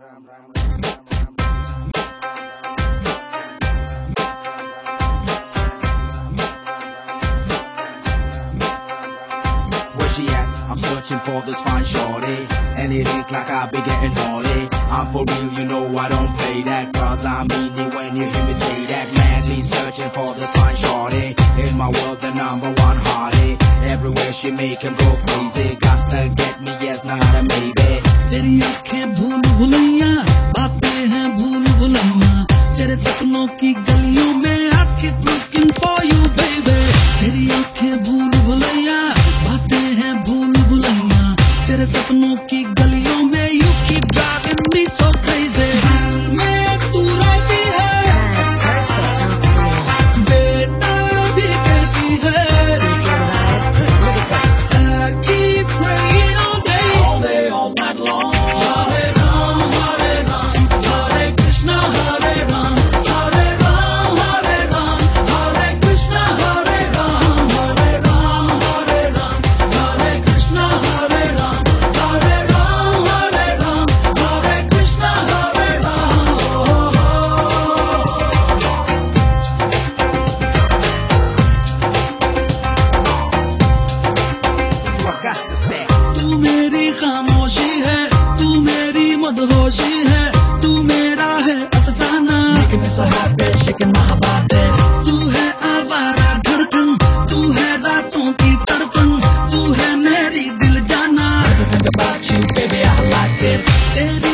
Where she at? I'm searching for this fine shorty, and it ain't like I be getting naughty. I'm for real, you know I don't play that, cause I mean it when you hear me say that. Man, she's searching for this fine shorty, in my world the number one hottie. Everywhere she make him go crazy, got to get me, yes, not a maybe. तेरी आँखें भूल भुलैया, बातें हैं भूल भुलैया, तेरे सपनों की गलियों में I keep looking for you baby. तेरी आँखें भूल भुलैया, बातें हैं भूल भुलैया, तेरे सपनों की गलियों में you keep driving me so crazy. मैं तू रहती है, बेटा भी कहती है, I keep praying all day, all night long. Hare Ram, Hare Krishna, Hare Ram, Hare Ram, Hare Krishna, Hare Ram, Hare Ram, Hare Krishna, Hare Ram, Hare Ram, Hare Krishna, Hare Ram. तू मेरी खामोशी है, तू मेरी मदहोशी है, तू मेरा है अफसाना, लेकिन so happy shaking my body. तू है आवारा धड़कन, तू है रातों की तड़पन, तू है मेरी दिल जाना. Everything about you baby I like it. तेरी